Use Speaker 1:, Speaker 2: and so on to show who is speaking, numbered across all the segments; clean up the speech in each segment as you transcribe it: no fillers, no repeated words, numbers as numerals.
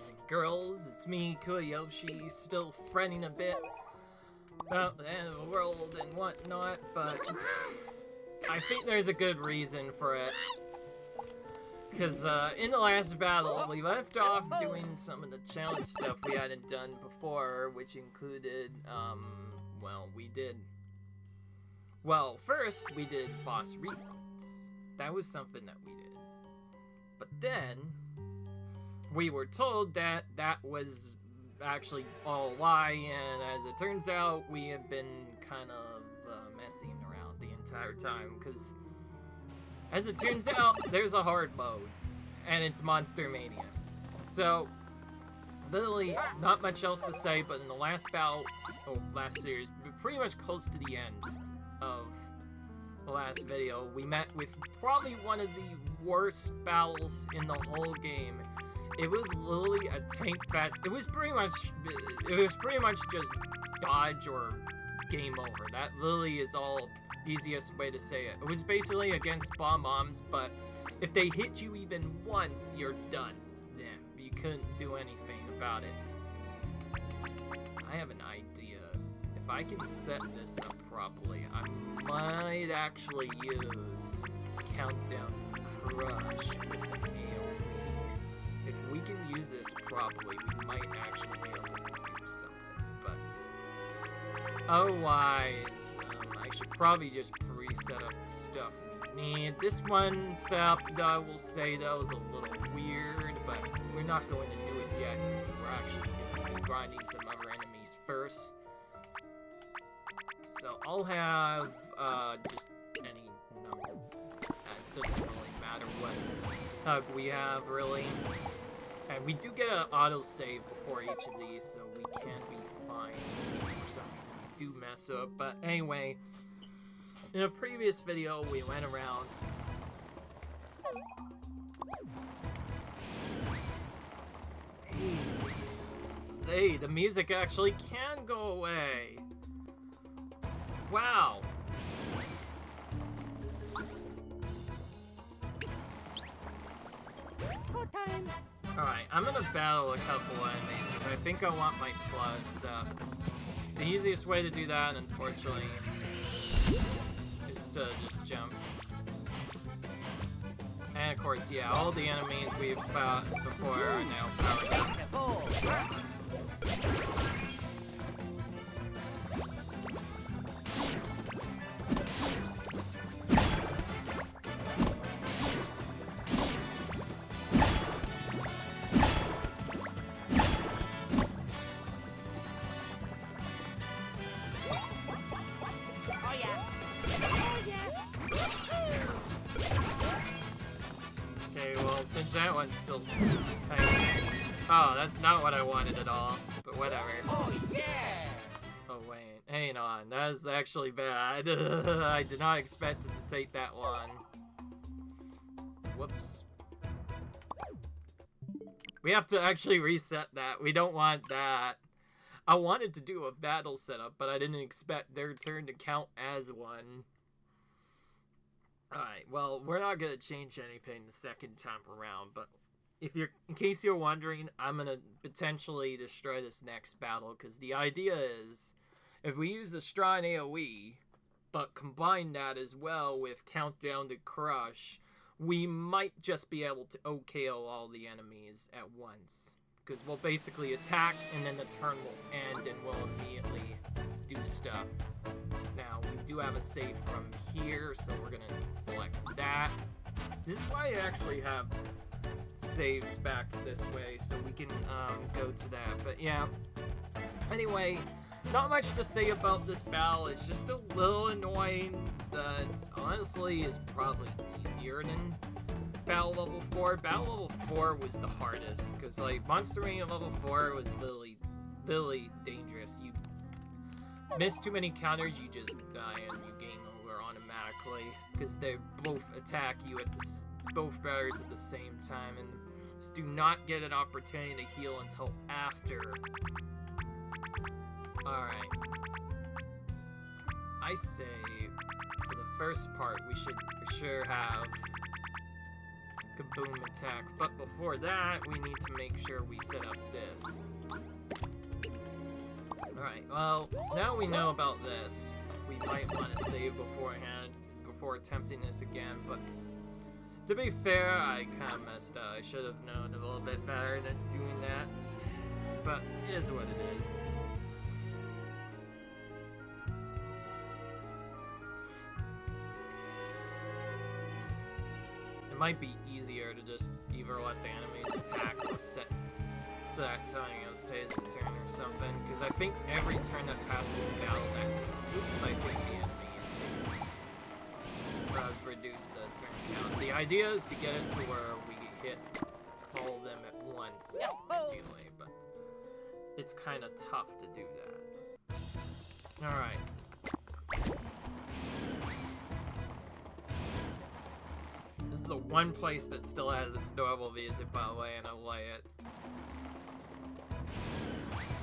Speaker 1: boys and girls, it's me, Koyoshi, still fretting a bit about the end of the world and whatnot, but I think there's a good reason for it. Because in the last battle, we left off doing some of the challenge stuff we hadn't done before, which included, first we did boss refunds. That was something that we did. But then, we were told that that was actually all a lie, and as it turns out, we have been kind of messing around the entire time, because as it turns out, there's a hard mode, and it's Monster Mania. So, literally, not much else to say, but in the last last series, pretty much close to the end of the last video, we met with probably one of the worst battles in the whole game. It was literally a tank fest. It was pretty much just dodge or game over. That literally is all easiest way to say it. It was basically against bomb-bombs, but if they hit you even once, you're done. Yeah, you couldn't do anything about it. I have an idea. If I can set this up properly, I might actually use Countdown to Crush with an AoE. If we can use this properly, we might actually be able to do something, but otherwise, I should probably just pre-set up the stuff we need. This one setup, I will say, that was a little weird, but we're not going to do it yet because we're actually going to be grinding some other enemies first. So I'll have just any number. It doesn't really matter what we have, really. And we do get an autosave before each of these, so we can be fine in case for some reason we do mess up. But anyway, in a previous video, we went around. Hey, the music actually can go away. Wow. Alright, I'm gonna battle a couple enemies because I think I want my blood stuff. The easiest way to do that, unfortunately, is to just jump. And of course, yeah, all the enemies we've fought before are now powered up. Since that one's still oh, that's not what I wanted at all, but whatever. Oh yeah! Oh wait, hang on, that was actually bad. I did not expect it to take that long. Whoops. We have to actually reset that. We don't want that. I wanted to do a battle setup, but I didn't expect their turn to count as one. Alright, well, we're not gonna change anything the second time around, but in case you're wondering, I'm gonna potentially destroy this next battle, because the idea is, if we use a strong AoE, but combine that as well with Countdown to Crush, we might just be able to OKO all the enemies at once. Because we'll basically attack, and then the turn will end, and we'll immediately do stuff. Now, we do have a save from here, so we're gonna select that. This is why I actually have saves back this way, so we can go to that. But yeah, anyway, not much to say about this battle. It's just a little annoying that honestly is probably easier than Battle Level 4. Battle Level 4 was the hardest, because like Monster Mania Level 4 was really dangerous. You miss too many counters, you just die and you game over automatically, because they both attack you at both barriers at the same time, and just do not get an opportunity to heal until after. Alright. I say, for the first part, we should for sure have Kaboom attack. But before that, we need to make sure we set up this. Alright, well, now we know about this. We might want to save beforehand, before attempting this again, but to be fair, I kind of messed up. I should have known a little bit better than doing that, but it is what it is. It might be easier to just either let the enemies attack or set so that something else stays the turn or something, because I think every turn that passes without that, oops, I think the enemies does reduce the turn count. The idea is to get it to where we hit all of them at once, ideally, but it's kind of tough to do that. Alright. This is the one place that still has its normal music, by the way, and I like it.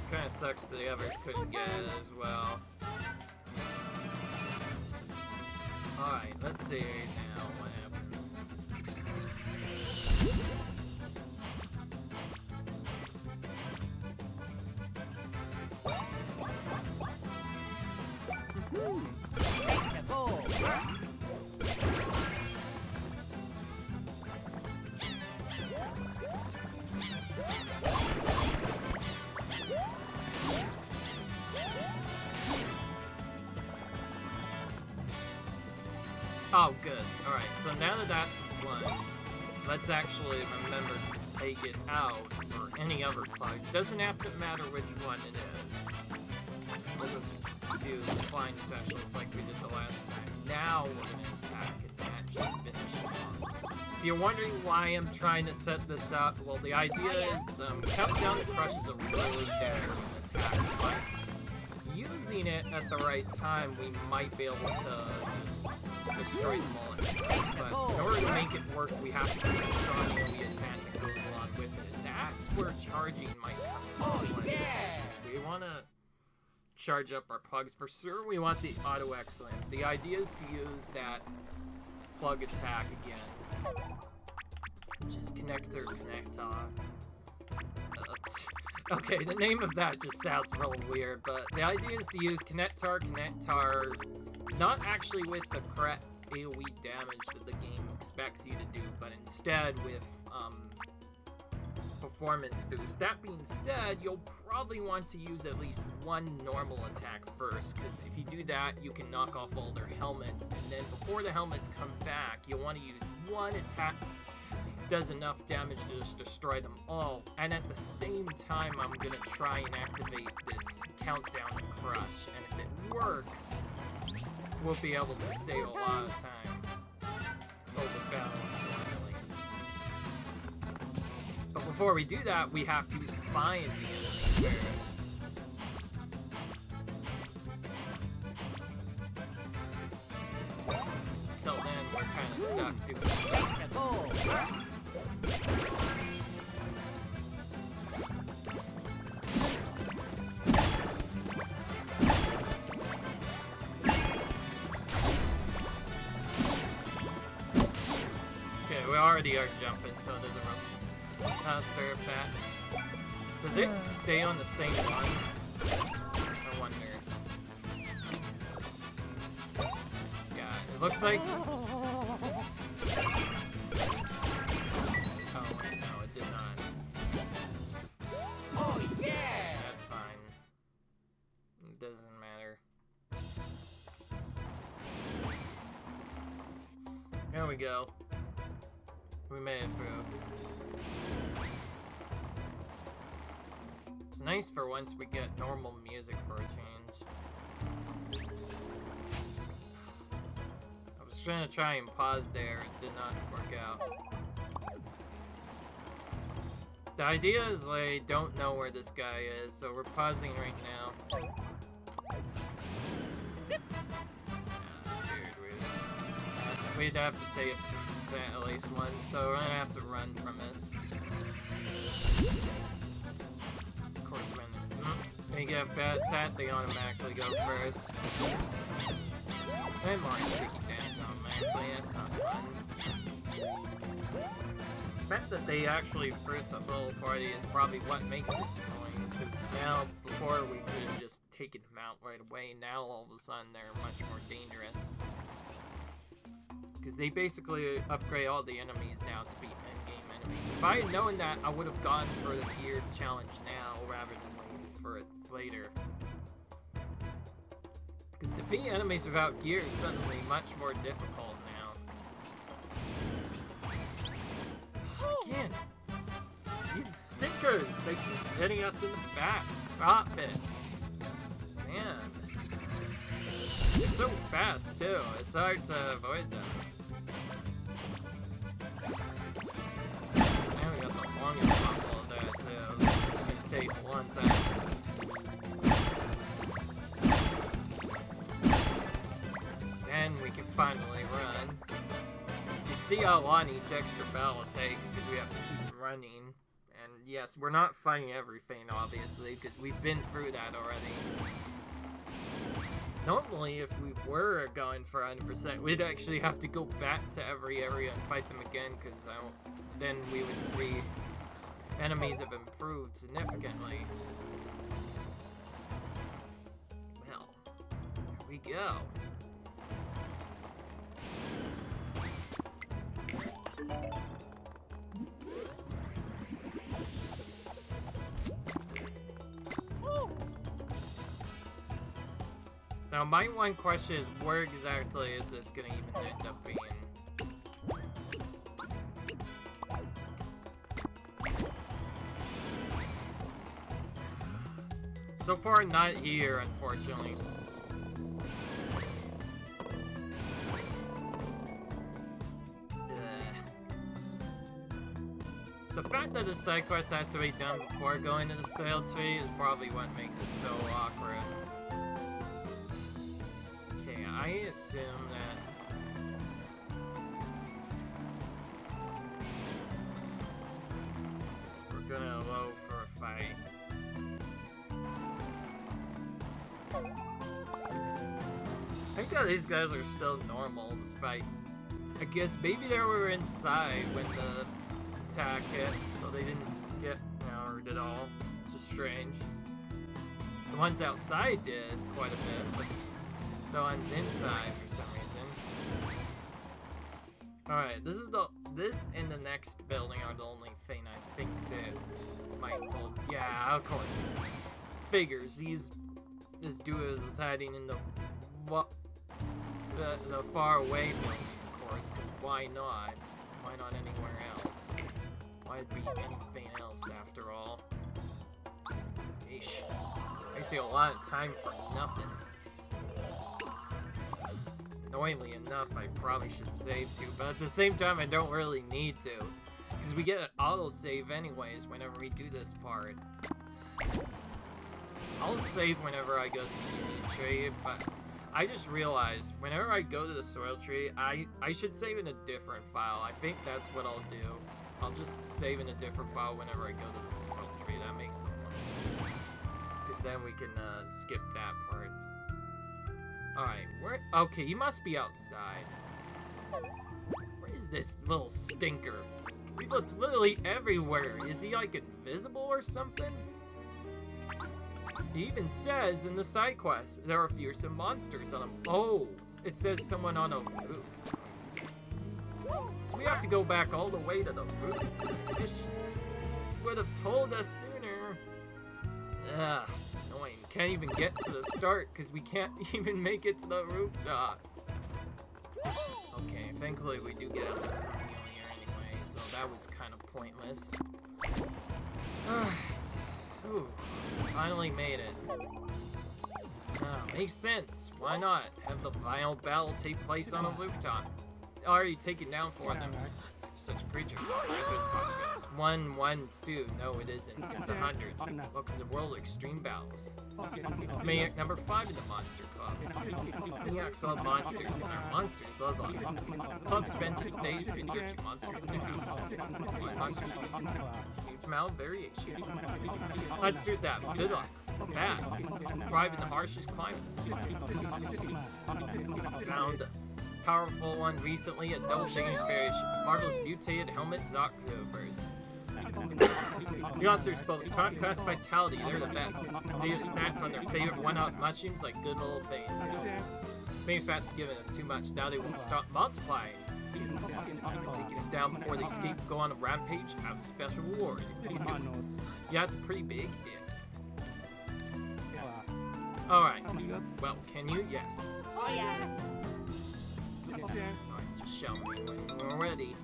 Speaker 1: Kinda sucks the others couldn't get it as well. Alright, let's see now what happens. Oh, good. Alright, so now that that's one, let's actually remember to take it out for any other plug. Doesn't have to matter which one it is. We'll just do the flying specialist like we did the last time. Now we're going to attack and that should finish it off. If you're wondering why I'm trying to set this up, well, the idea is Countdown to Crush is a really daring attack, but using it at the right time, we might be able to just destroy them all at once. But in order to make it work, we have to make a strong melee attack that goes along with it. And that's where charging might come in. Oh, yeah! We want to charge up our plugs. For sure, we want the auto excellent. The idea is to use that plug attack again, which is connector. Okay, the name of that just sounds real weird, but the idea is to use connector, not actually with the correct AoE damage that the game expects you to do, but instead with performance boost. That being said, you'll probably want to use at least one normal attack first, because if you do that, you can knock off all their helmets, and then before the helmets come back, you'll want to use one attack does enough damage to just destroy them all. And at the same time, I'm gonna try and activate this countdown to crush. And if it works, we'll be able to save a lot of time over battle. But before we do that, we have to find the enemy first. Until then, we're kind of stuck doing stuff. Okay, we already are jumping, so it doesn't really stir fat. Does it stay on the same one? I wonder. Yeah, it looks like. There we go. We made it through. It's nice for once we get normal music for a change. I was trying to try and pause there, it did not work out. The idea is I don't know where this guy is, so we're pausing right now. We'd have to take it to at least one, so we're gonna have to run from this. Of course, when they get a bad attack, they automatically go first. And Mario taking damage automatically, that's not fun. fact that they actually threw it to full party is probably what makes this annoying, because now, before we could have just taken them out right away, now all of a sudden they're much more dangerous. Because they basically upgrade all the enemies now to be endgame enemies. If I had known that, I would have gone for the gear challenge now, rather than waiting for it later. Because defeating enemies without gear is suddenly much more difficult now. Again, these stickers, they keep hitting us in the back. Stop it. Man. They're so fast, too. It's hard to avoid them. Man, we got the longest puzzle of that, too. It's gonna take a long time. And we can finally run. You can see how long each extra battle takes because we have to keep running. And yes, we're not fighting everything, obviously, because we've been through that already. Normally, if we were going for 100%, we'd actually have to go back to every area and fight them again, because then we would see enemies have improved significantly. Well, here we go. Now, my one question is, where exactly is this gonna even end up being? So far, not here, unfortunately. The fact that the side quest has to be done before going to the sail tree is probably what makes it so awkward. Okay, I assume that... we're gonna low for a fight. I think that these guys are still normal, despite... I guess maybe they were inside when the attack hit, so they didn't get hurt at all, which is strange. The ones outside did quite a bit, but the ones inside for some reason. Alright, this and the next building are the only thing I think that might hold. Yeah, of course. Figures. This duo is hiding in the far away building, of course, because why not? Why not anywhere else? Why'd be anything else after all? Eesh. I see a lot of time for nothing. Annoyingly enough, I probably should save too, but at the same time, I don't really need to. Because we get an auto-save anyways whenever we do this part. I'll save whenever I go to the Unity tree, but I just realized whenever I go to the soil tree, I should save in a different file. I think that's what I'll do. I'll just save in a different file whenever I go to the soil tree. That makes the most sense. Because then we can skip that part. Alright, okay, he must be outside. Where is this little stinker? We've looked literally everywhere. Is he like invisible or something? He even says in the side quest, there are fearsome monsters on him. Oh, it says someone on a roof. So we have to go back all the way to the roof. Just would have told us sooner. Ugh, annoying. Can't even get to the start because we can't even make it to the rooftop. Okay, thankfully we do get out here anyway, so that was kind of pointless. Alright. Ooh, finally made it. Makes sense. Why not? Have the final battle take place on a rooftop. Already taken down for them. Such a creature. Miraculous possibilities. One stew. No, it isn't. It's 100. Welcome to World Extreme Battles. Maniac number 5 in the Monster Club. Maniacs love monsters, and our monsters love us. The club spends its days researching monsters in their habitats. Monsters with huge amount of variation. Monsters that have good luck, bad, thrive in the harshest climates. Found powerful one recently, a double change variation. Marvel's mutated helmet Zockrovers. The monsters both taunt quest vitality, they're the best. They just snacked on their favorite one-out mushrooms like good little things. Maybe fat's given them too much, now they won't stop multiplying. Taking them down before they escape, go on a rampage, have a special reward. If you can do it. Yeah, it's a pretty big hit. Alright. Well, can you? Yes.
Speaker 2: Oh yeah.
Speaker 1: Alright, just show me when we're ready.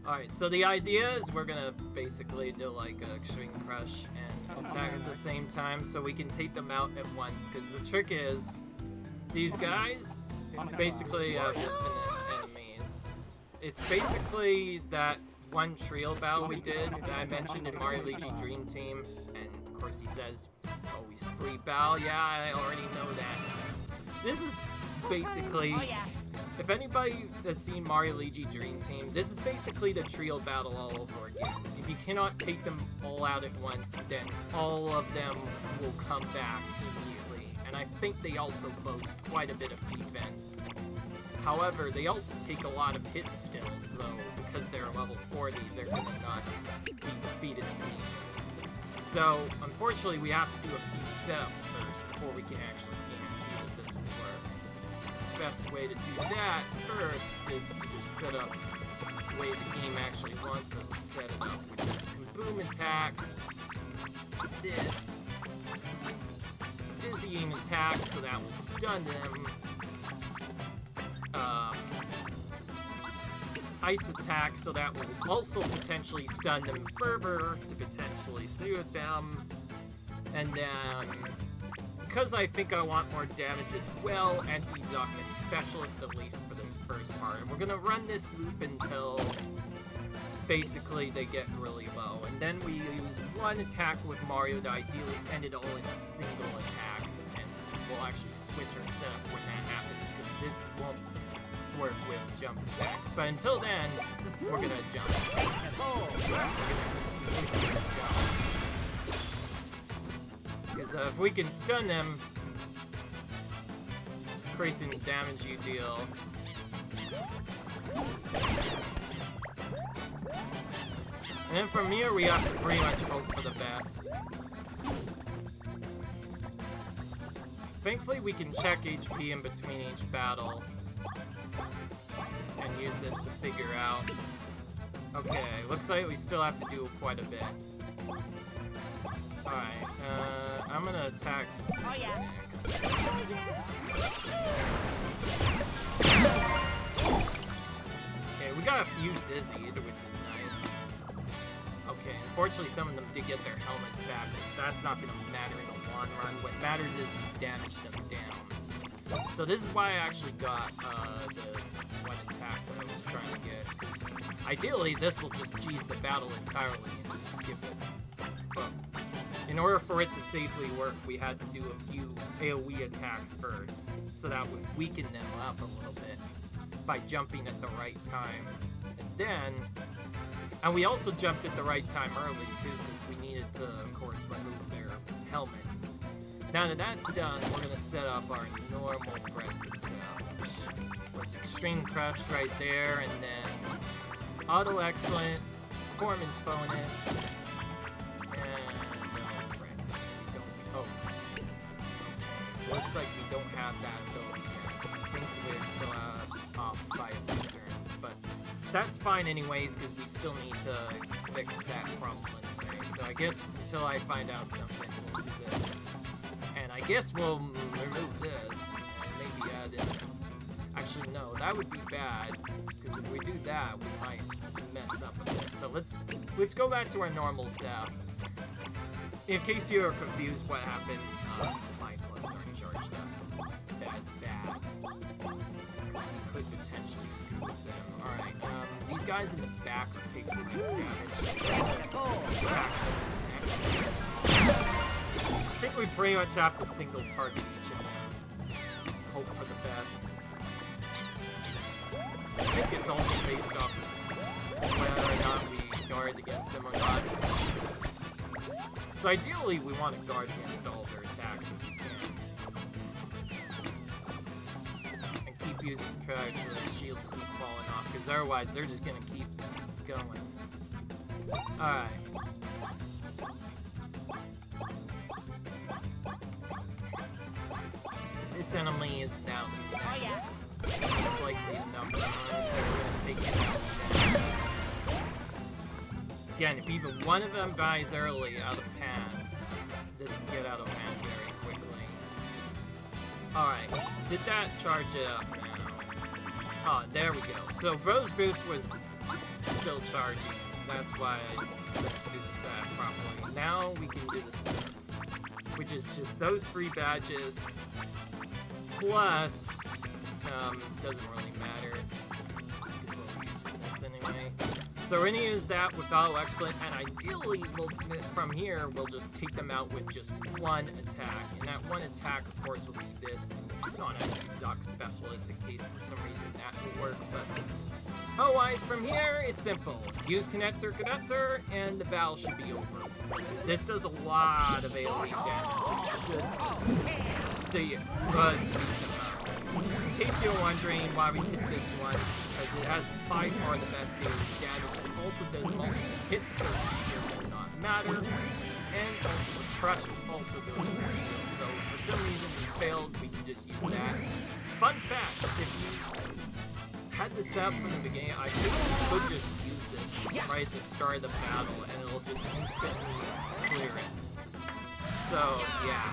Speaker 1: Alright, so the idea is we're gonna basically do like a Extreme Crush and attack at the same time so we can take them out at once, because the trick is these guys basically have infinite enemies. It's basically that one trio battle we did that I mentioned in Mario Luigi Dream Team, and of course he says, always free battle. Yeah, I already know that. This is basically, if anybody has seen Mario Luigi Dream Team, this is basically the trio battle all over again. If you cannot take them all out at once, then all of them will come back immediately. And I think they also boast quite a bit of defense. However, they also take a lot of hits still, so because they're level 40, they're gonna not be defeated immediately. So, unfortunately, we have to do a few setups first before we can actually guarantee that this will work. The best way to do that first is to just set up the way the game actually wants us to set it up, which is Kaboom attack, this, dizzying attack, so that will stun them, ice attack, so that will also potentially stun them further to potentially through them, and then because I think I want more damage as well, anti-Zoc and specialist at least for this first part. And we're gonna run this loop until basically they get really low, and then we use one attack with Mario to ideally end it all in a single attack, and we'll actually switch our setup when that happens, because this won't work with jump attacks. But until then, we're gonna jump. We're gonna exclusively jump. Because if we can stun them, increasing the damage you deal. And then from here, we have to pretty much hope for the best. Thankfully, we can check HP in between each battle and use this to figure out. Okay, looks like we still have to do quite a bit. Alright, I'm gonna attack next. Okay, we got a few dizzied, which is nice. Okay, unfortunately some of them did get their helmets back, but that's not gonna matter in the long run. What matters is we damage them down. So this is why I actually got the one attack that I was trying to get, because ideally this will just cheese the battle entirely and just skip it. But in order for it to safely work, we had to do a few AoE attacks first, so that would weaken them up a little bit by jumping at the right time. And we also jumped at the right time early too, because we needed to, of course, remove their helmets. Now that that's done, we're going to set up our normal aggressive setup, which was Extreme Crush right there, and then Auto Excellent, Performance Bonus, and looks like we don't have that ability yet. I think we're still off by a few turns, but that's fine anyways, because we still need to fix that problem anyway. So I guess until I find out something, we'll do this. And I guess we'll remove this, and maybe add in... Actually, no, that would be bad, because if we do that, we might mess up a bit. So let's go back to our normal setup. In case you are confused what happened, my gloves aren't charged up as bad. We could potentially screw with them. Alright, these guys in the back are taking nice damage. I think we pretty much have to single target each of them. Hope for the best. I think it's also based off of whether or not we guard against them or not. So ideally, we want to guard against all their attacks if we can. And keep keep using protection so the shields keep falling off, because otherwise they're just gonna keep going. Alright. This enemy is down next. Most likely the number one, so we're gonna take it out. Again, if even one of them dies early out of hand, this will get out of hand very quickly. Alright, did that charge it up now? Oh, there we go. So Rose Boost was still charging. That's why I didn't do the set properly. Now we can do the set, which is just those 3 badges, plus, doesn't really matter. We'll use this anyway. So we're gonna use that with Auto Excellent, and ideally, from here, we'll just take them out with just one attack. And that one attack, of course, will be this non-Exotic Specialist in case for some reason that will work, but otherwise, from here, it's simple. Use Connector, and the battle should be over. This does a lot of AoE damage. So yeah, but in case you're wondering why we hit this one, because it has by far the best AoE damage. It also does multiple hits, so it does not matter. And also the Crush also goes for shield. So for some reason we failed, we can just use that. Fun fact, if you had this set from the beginning, I think you could just use this right at the start of the battle, and it'll just instantly clear it. So, yeah.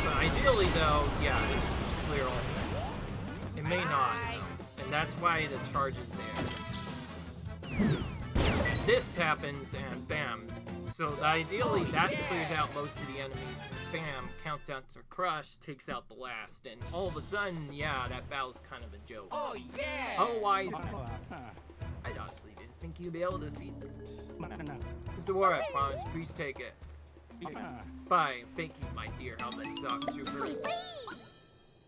Speaker 1: But ideally, though, yeah, this will clear all the enemies. It may not, though, and that's why the charge is there. And this happens, and bam. So ideally, that clears out most of the enemies, and bam, countdown to Crush takes out the last, and all of a sudden, yeah, that battle's kind of a joke.
Speaker 2: Oh yeah!
Speaker 1: Otherwise, I honestly didn't think you'd be able to defeat them. It's a war, I promise. Please take it. Fine, thank you, my dear helmet sock troopers.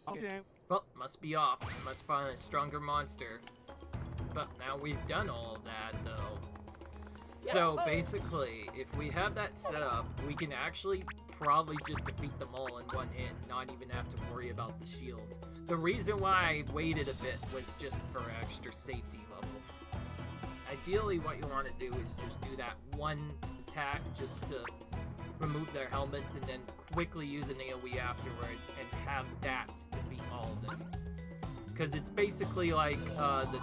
Speaker 2: Okay.
Speaker 1: Well, must be off. I must find a stronger monster. But now we've done all of that, though. So basically, if we have that set up, we can actually probably just defeat them all in one hit, not even have to worry about the shield. The reason why I waited a bit was just for extra safety level. Ideally, what you want to do is just do that one attack just to remove their helmets and then quickly use an AoE afterwards and have that defeat all of them. Because it's basically like the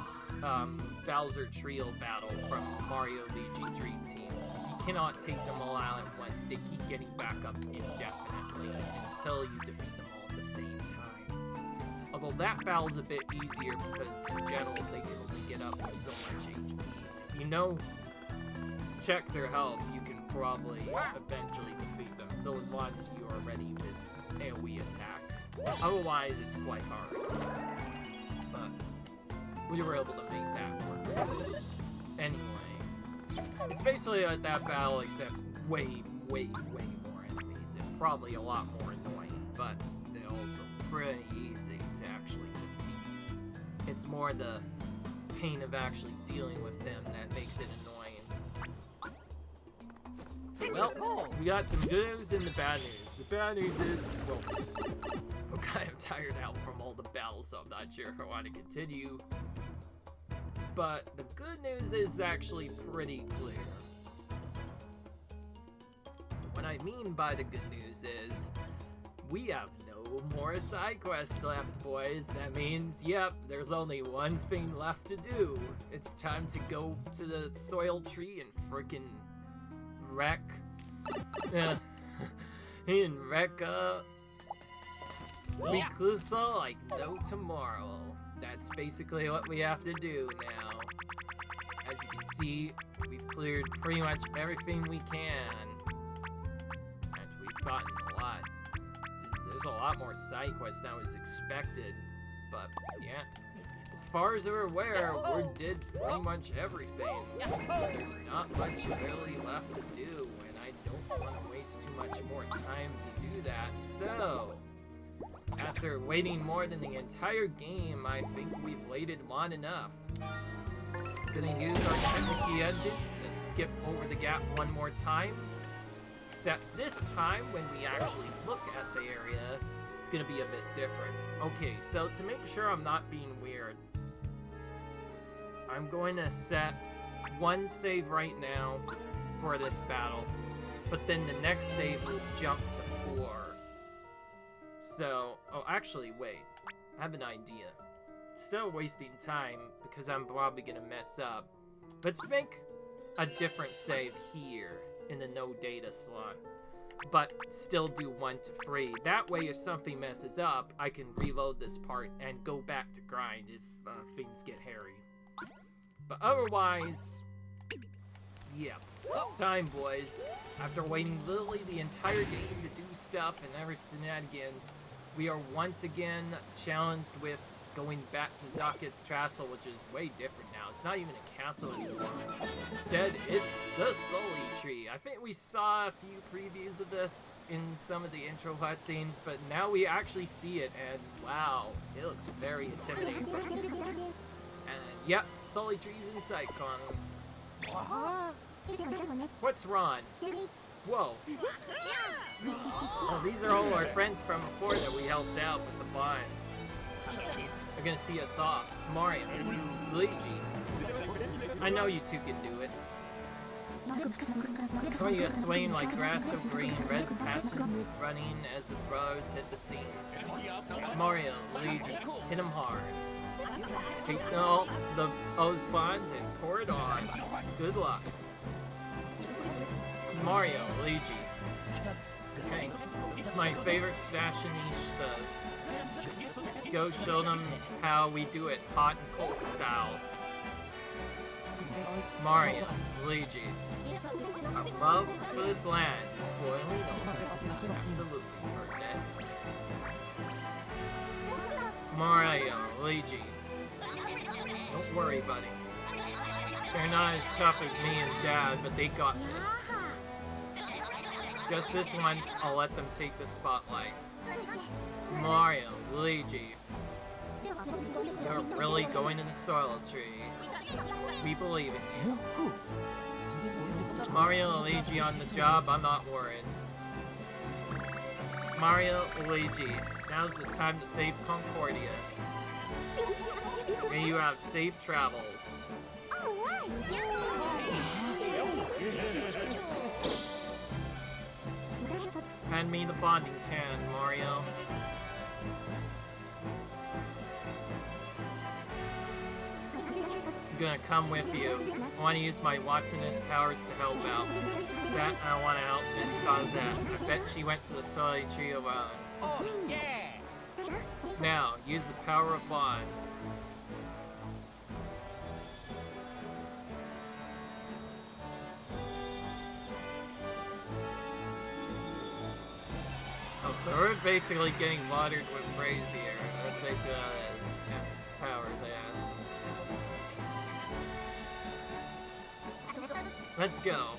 Speaker 1: Bowser Trio battle from Mario Luigi Dream Team. You cannot take them all out at once. They keep getting back up indefinitely until you defeat them all at the same time. Although that battle's a bit easier because in general they can only get up to so much HP. If you know, check their health, you can probably eventually defeat them, so as long as you are ready with AoE attacks. Otherwise, it's quite hard. But we were able to make that work. Anyway, it's basically like that battle, except way more enemies, and probably a lot more annoying, but they're also pretty easy to actually defeat. It's more the pain of actually dealing with them that makes it annoying. Well, we got some good news and the bad news. The bad news is, well, I'm kind of tired out from all the battles, so I'm not sure if I want to continue. But the good news is actually pretty clear. What I mean by the good news is, we have no more side quests left, boys. That means, yep, there's only one thing left to do. It's time to go to the soil tree and frickin' wreck. And wreck Mikusa like no tomorrow. That's basically what we have to do now. As you can see, we've cleared pretty much everything we can. And we've gotten a lot. There's a lot more side quests now as expected. But, yeah. As far as we're aware, we did pretty much everything. There's not much really left to do, and I don't want to waste too much more time to do that. So, after waiting more than the entire game, I think we've waited long enough. Gonna use our Technique engine to skip over the gap one more time. Except this time, when we actually look at the area, it's gonna be a bit different. Okay, so to make sure I'm not being weird, I'm going to set one save right now for this battle, but then the next save will jump to 4. So, oh, actually, wait. I have an idea. Still wasting time because I'm probably gonna mess up. Let's make a different save here in the no data slot, but still do 1 to 3. That way, if something messes up, I can reload this part and go back to grind if things get hairy. But otherwise, yeah, it's time, boys. After waiting literally the entire game to do stuff and never shenanigans, we are once again challenged with going back to Zaket's castle, which is way different now. It's not even a castle anymore. Instead, it's the Soli tree. I think we saw a few previews of this in some of the intro cutscenes, but now we actually see it, and wow, it looks very intimidating. And yep, Soli tree's in sight, Connor. What's wrong? Whoa. Oh, these are all our friends from before that we helped out with the bonds. They're gonna see us off. Mario, Luigi. I know you two can do it. Oh, you swaying like grass so green, red passions running as the brothers hit the scene. Mario, Luigi, hit him hard. Take those bonds and pour it on. Good luck. Mario, Luigi. Hey, it's my favorite stash does. Go show them how we do it, hot and cold style. Mario, Luigi. Our love for this land is boiling over. Absolutely perfect. Mario, Luigi. Don't worry, buddy. They're not as tough as me and Dad, but they got this. Just this once, I'll let them take the spotlight. Mario, Luigi. You're really going to the Soli tree. We believe in you. Mario and Luigi on the job, I'm not worried. Mario, Luigi, now's the time to save Concordia. May you have safe travels. Hand me the bonding can, Mario. I'm gonna come with you. I want to use my Watsonist powers to help out. Bet I want to help Miss Cosette. I bet she went to the Soli tree alone.
Speaker 2: Oh, yeah!
Speaker 1: Now, use the power of bonds. Oh, so we're basically getting watered with praise here. That's basically what it is. Yeah, powers, I guess. Let's go.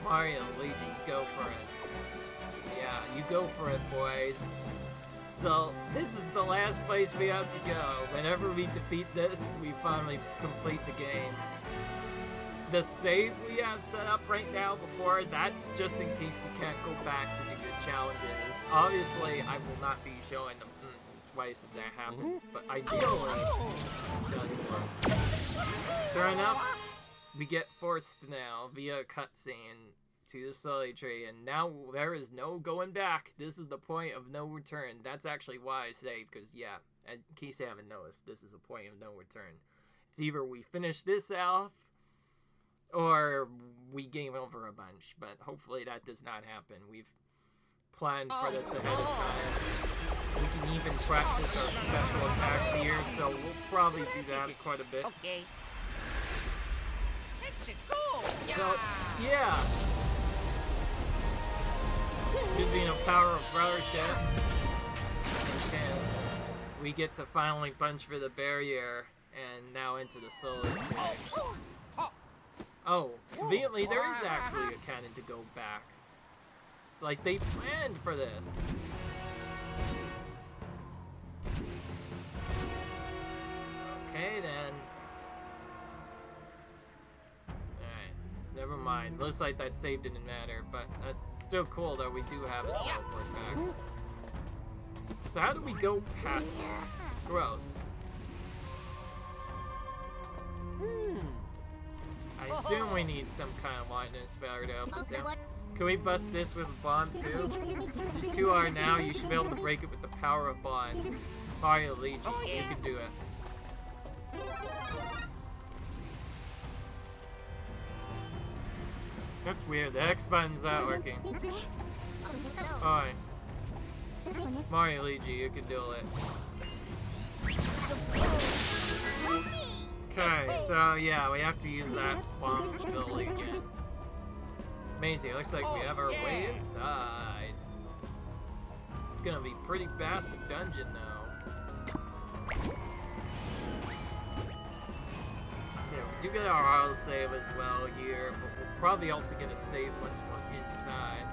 Speaker 1: Mario, Luigi, go for it. Yeah, you go for it, boys. So, this is the last place we have to go. Whenever we defeat this, we finally complete the game. The save we have set up right now before, that's just in case we can't go back to the good challenges. Obviously, I will not be showing them twice if that happens, but ideally, it does work. Sure enough, we get forced now via a cutscene to the Soli tree, and now there is no going back. This is the point of no return. That's actually why I saved, because yeah, in case you haven't noticed, this is a point of no return. It's either we finish this off, or we game over a bunch, but hopefully that does not happen. We've planned for this ahead of time. We can even practice our special attacks here, so we'll probably do that quite a bit.
Speaker 2: Okay.
Speaker 1: So, yeah. Using the power of Brothership, and we get to finally punch for the barrier, and now into the Soli tree. Oh, conveniently, there is actually a cannon to go back. It's like they planned for this. Okay, then. Alright. never mind. Looks like that save didn't matter, but it's still cool that we do have a teleport back. So how do we go past this? Gross. I assume we need some kind of lightning spell to help us out. Can we bust this with a bomb too? You two are now, you should be able to break it with the power of bonds. Mario Luigi, you can do it. That's weird, the X button's not working. Alright. Mario Luigi, you can do it. Okay, so yeah, we have to use that bomb ability again. Amazing, it looks like we have our way inside. It's gonna be pretty basic dungeon now. Yeah, we do get our auto save as well here, but we'll probably also get a save once we're inside.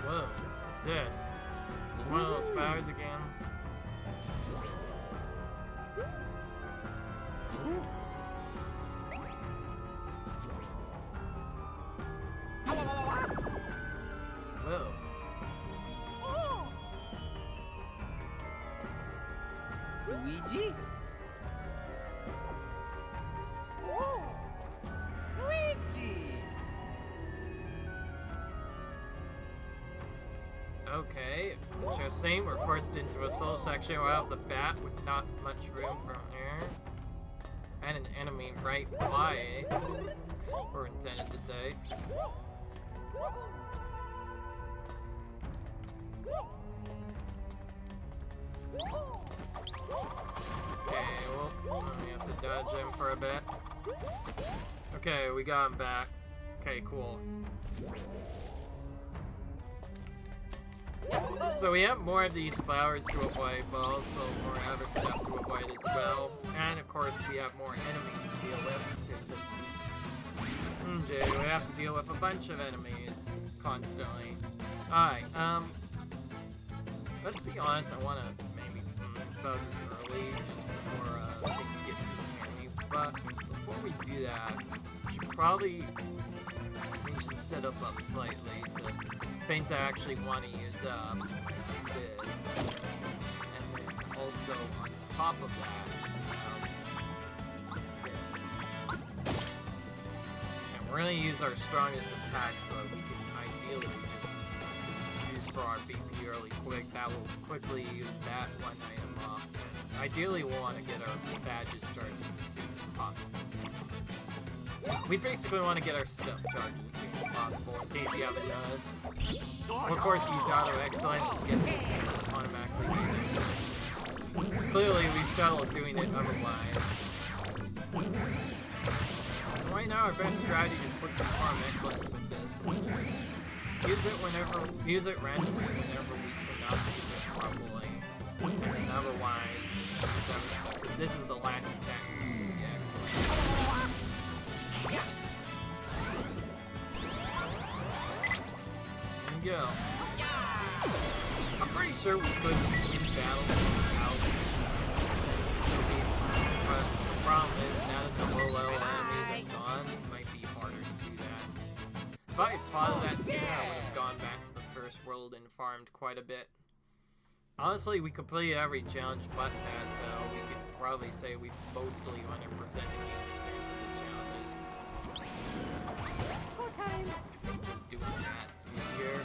Speaker 1: Whoa, what's this? It's one of those fires again. Whoa.
Speaker 2: Luigi? Luigi!
Speaker 1: Okay, interesting. We're forced into a soul section right off the bat with not much room for air. And an enemy right by it. We're intended to say. Okay, well, we have to dodge him for a bit. Okay, we got him back. Okay, cool. So we have more of these flowers to avoid, but also more other stuff to avoid as well. And of course, we have more enemies to deal with. Because we have to deal with a bunch of enemies constantly. Alright, let's be honest, I want to maybe bugs early, just before things get too hairy. But before we do that, we should set up slightly to things I actually want to use this. And then also on top of that, this. And we're going to use our strongest attack so that we can ideally just use for our BP really quick. That will quickly use that one item off. Ideally, we'll want to get our badges charged as soon as possible. We basically want to get our stuff charged as soon as possible, in case you haven't noticed. We'll, of course, use Auto Excellent to get this automatically. Clearly, we struggle doing it otherwise. So right now, our best strategy to put the Farm Excellence with this is use it randomly whenever we cannot use it properly. And then otherwise, because this is the last attack we need to get Excellent. Go. I'm pretty sure we could win battles without still being fine, but the problem is now that the low-level enemies are gone, it might be harder to do that. If I had fought that sooner, I would have gone back to the first world and farmed quite a bit. Honestly, we completed every challenge but that, though. We could probably say we mostly 100% in terms of the challenges.
Speaker 2: Okay.
Speaker 1: Just doing that's easier.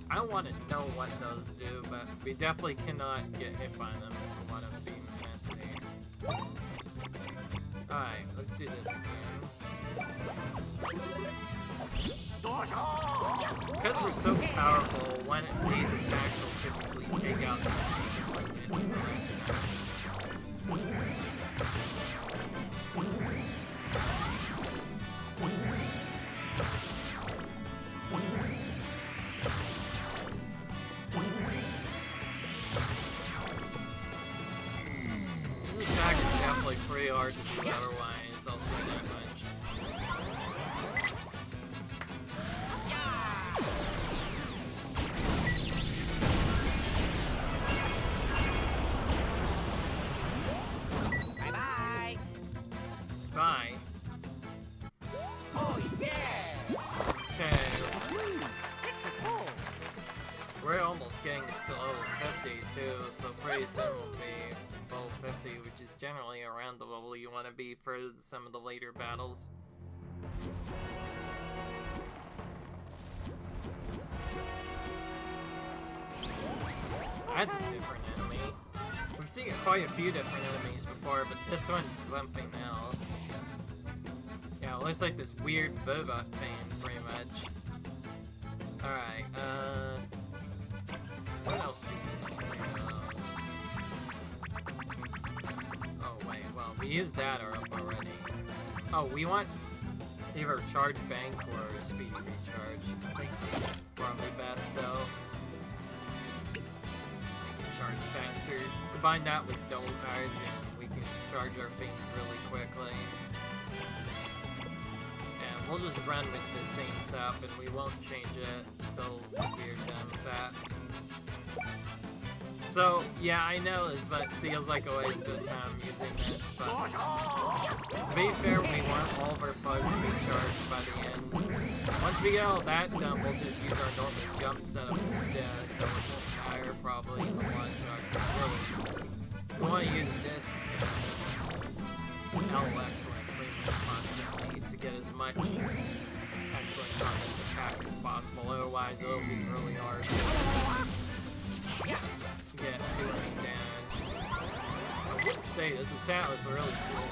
Speaker 1: I don't want to know what those do, but we definitely cannot get hit by them if we want to be messy. Alright, let's do this again. Because we're so powerful, when these attacks will typically take out the This attack is definitely pretty hard to do otherwise, I'll say that much.
Speaker 2: Bye-bye.
Speaker 1: which is generally around the level you want to be for some of the later battles. That's a different enemy. We've seen quite a few different enemies before, but this one's something else. Yeah, it looks like this weird boba thing, pretty much. Alright, what else do we need to use? Oh, wait, well, we used that already. Oh, we want either charge bank or speed recharge. I think it's probably best, though. Charge faster. Combine that with double charge and we can charge our things really quickly. And we'll just run with the same setup and we won't change it until we're done with that. So, yeah, I know this feels like a waste of time using this, but to be fair, we want all of our bugs to be charged by the end. Once we get all that done, we'll just use our normal jump setup instead. That will higher probably in the one shot. Really, we want to use this L excellent premium constantly to get as much excellence on this attack as possible. Otherwise, it'll be really hard to get doing damage. I would say this attack was really cool.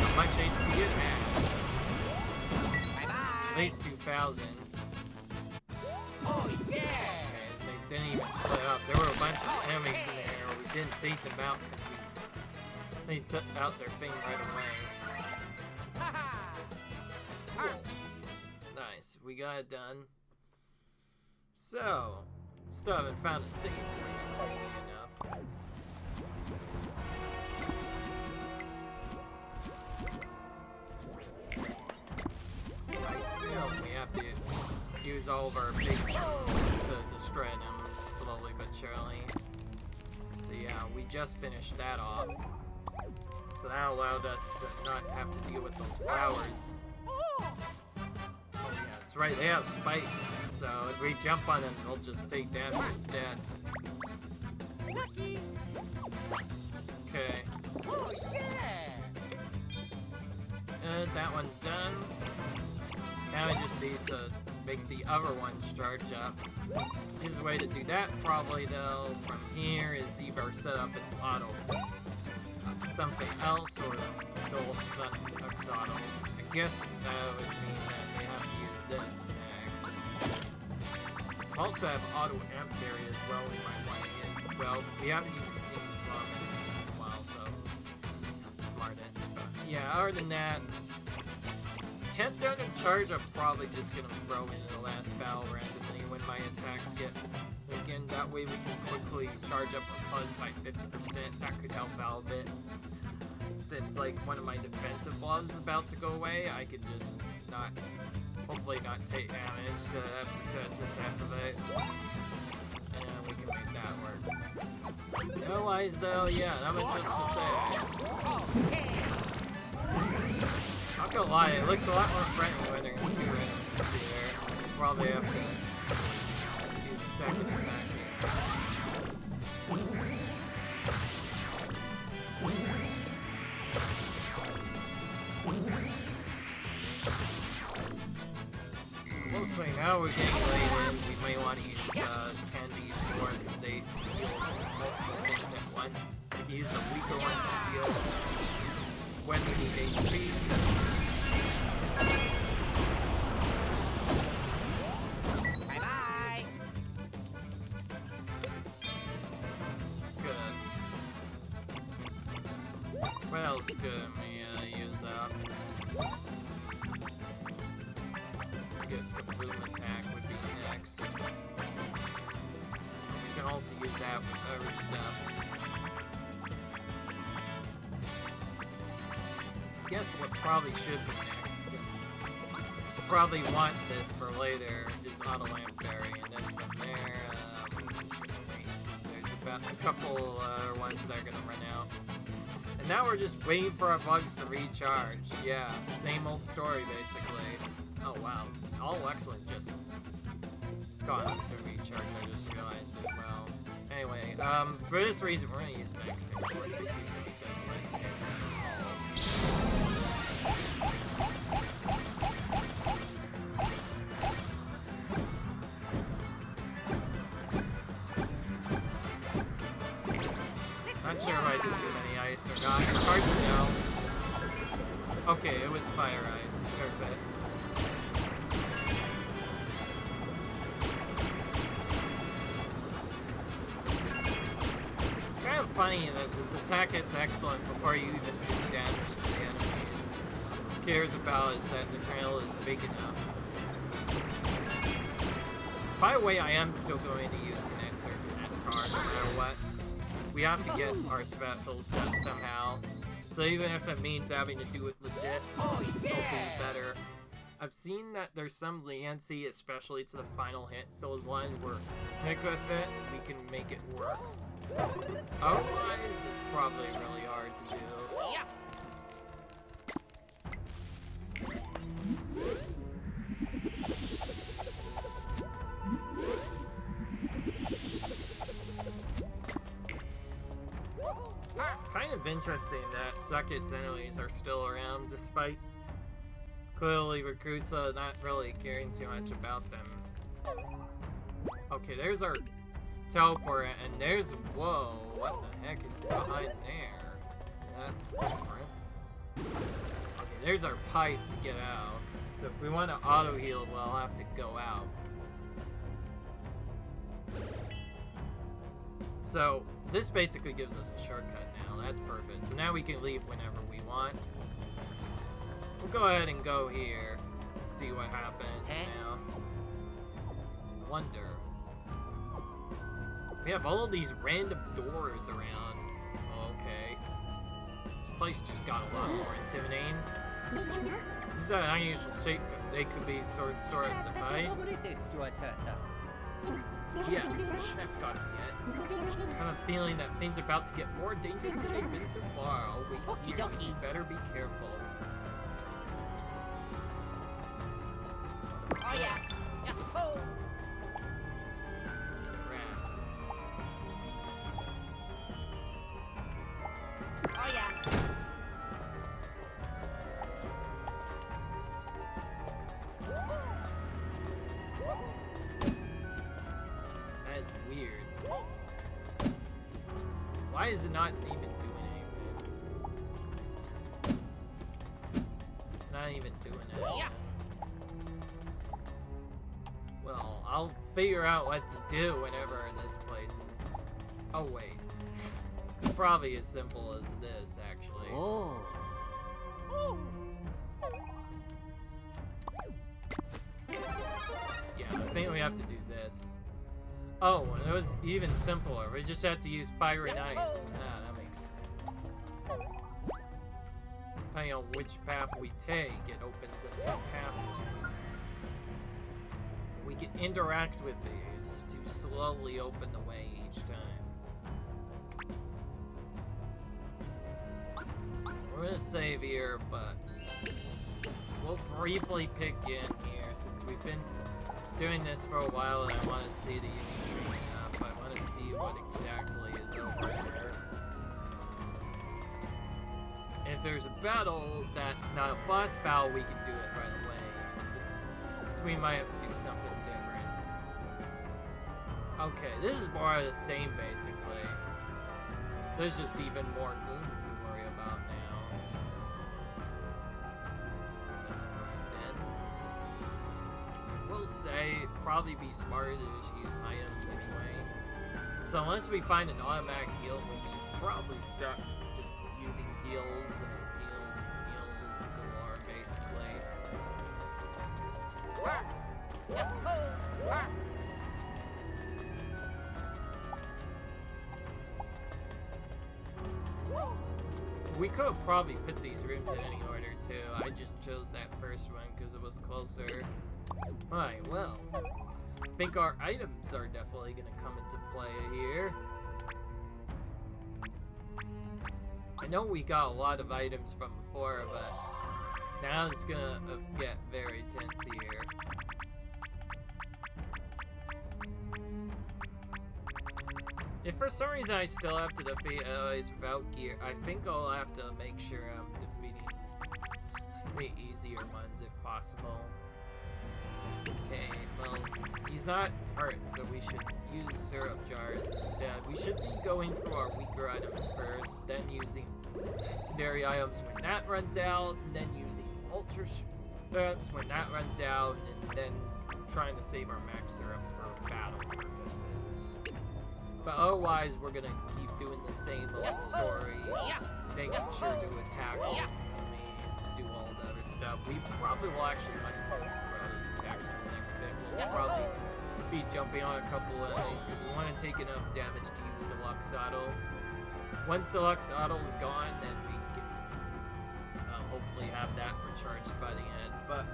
Speaker 1: How much HP it had? At least 2,000.
Speaker 2: Oh yeah!
Speaker 1: Okay, they didn't even split up. There were a bunch of enemies in there. We didn't take them out because they took out their thing right away. Cool. Nice, we got it done. So, still haven't found a save point enough. I assume we have to use all of our big moves to destroy them slowly but surely. So yeah, we just finished that off. So that allowed us to not have to deal with those flowers. Oh yeah, that's right, they have spikes. So if we jump on them, they'll just take damage instead. Okay.
Speaker 2: Oh yeah!
Speaker 1: That one's done. Now I just need to make the other ones charge up. Easiest way to do that probably though from here is either set up an auto something else or adult X auto. I guess that would mean that we have to use this next. Also have auto amp theory as well we might want to use as well. We haven't even seen the drum in a while, so smartest. But yeah, other than that, handheld and charge I'm probably just gonna throw into the last battle randomly when my attacks get weakened. That way we can quickly charge up our fuzz by 50%. That could help out a bit. Since like one of my defensive gloves is about to go away, I could just hopefully not take damage to just activate. And we can make that work. Otherwise though, yeah, not much else to say. Not gonna lie, it looks a lot more friendly when there's two enemies here. We'll probably have to use a second attack here. We'll see, now we're getting late in, we may want to use candies more because they heal multiple things at once. We can use the weaker ones to heal when we need HP.
Speaker 2: Bye-bye!
Speaker 1: Good. What else do we use up? I guess the boom attack would be next. We can also use that with other stuff. I guess what probably should be next, since we'll probably want this for later, is Auto Lamp Berry, and then from there, we're just gonna wait, because there's about a couple ones that are gonna run out. And now we're just waiting for our bugs to recharge. Yeah, same old story, basically. Oh, wow. Oh, excellent, just gone to recharge, I just realized as well. Anyway, for this reason, we're gonna use back export to see what it does list. Not sure if I did too many ice or not. It's hard to know. Okay, it was fire ice. Perfect. It's kind of funny that this attack hits excellent before you even do damage to the enemies. What it cares about is that the trail is big enough. By the way, I am still going to use Connector at Tar no matter what. We have to get our specials done somehow. So even if it means having to do it legit, it'll be better. I've seen that there's some leniency, especially to the final hit, so as long as we're quick with it, we can make it work. Otherwise, it's probably really hard to do. Kind of interesting that Sucket's enemies are still around, despite clearly Rakusa not really caring too much about them. Okay, there's our teleport, and there's... Whoa, what the heck is behind there? That's different. Okay, there's our pipe to get out. So if we want to auto-heal, we'll have to go out. So, this basically gives us a shortcut now. That's perfect. So now we can leave whenever we want. We'll go ahead and go here. See what happens now. Wonder. We have all these random doors around. Okay. This place just got a lot more intimidating. Is that an unusual shape? They could be sort of device. Yes, that's gotta be it. I have a feeling that things are about to get more dangerous than they've been so far. Oh, wait, here, you better be careful.
Speaker 2: Oh, yes. Yahoo!
Speaker 1: Need a rat.
Speaker 2: Oh, yeah.
Speaker 1: That is weird. Why is it not even doing anything? It's not even doing it.
Speaker 2: Yeah.
Speaker 1: Well, I'll figure out what to do whenever this place is... Oh, wait. It's probably as simple as this, actually.
Speaker 2: Oh.
Speaker 1: Yeah, I think we have to do this. Oh, and it was even simpler. We just had to use fire and ice. Ah, that makes sense. Depending on which path we take, it opens a new path. We can interact with these to slowly open the way each time. We're gonna save here, but we'll briefly pick in here since we've been doing this for a while and I want to see the unique tree up. I want to see what exactly is over here. And if there's a battle that's not a boss battle, we can do it right away. So we might have to do something different. Okay, this is more of the same basically. There's just even more goons to worry about now. Will say it'd probably be smarter to just use items anyway. So unless we find an automatic heal, we'll be probably stuck just using heals and heals and heals galore, basically. We could have probably put these rooms in any order too. I just chose that first one because it was closer. Alright, well, I think our items are definitely going to come into play here. I know we got a lot of items from before, but now it's going to get very tense here. If for some reason I still have to defeat allies without gear, I think I'll have to make sure I'm defeating the easier ones if possible. Okay, well, he's not hurt, so we should use syrup jars instead. We should be going for our weaker items first, then using secondary items when that runs out, and then using ultra syrups when that runs out, and then trying to save our max syrups for battle purposes. But otherwise, we're gonna keep doing the same old stories, making sure to attack all the enemies, do all the other stuff. We probably will actually Money Bros attacks for the next bit. We'll probably be jumping on a couple of enemies because we want to take enough damage to use Deluxe Auto. Once Deluxe Auto is gone, then we can hopefully have that recharged by the end. But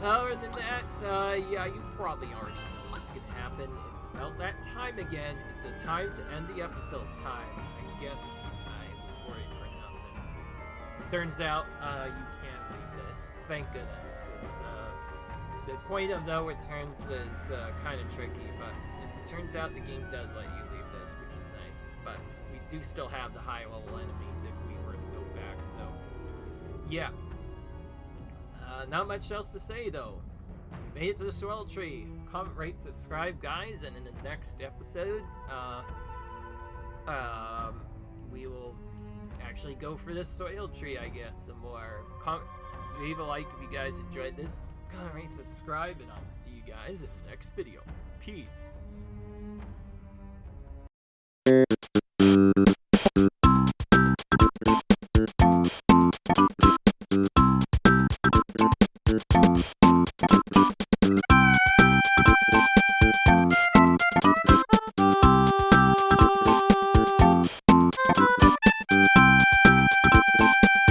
Speaker 1: other than that, yeah, you probably already know what's gonna happen. It's about that time again. It's the time to end the episode time. I guess I was worried for nothing. Turns out, you can't leave this. Thank goodness. The point of no returns is kind of tricky, but as it turns out, the game does let you leave this, which is nice. But we do still have the high level enemies if we were to go back, so yeah. Not much else to say though. We made it to the soil tree. Comment, rate, subscribe, guys, and in the next episode, we will actually go for this soil tree, I guess, some more. Leave a like if you guys enjoyed this. Comment, rate, subscribe, and I'll see you guys in the next video. Peace.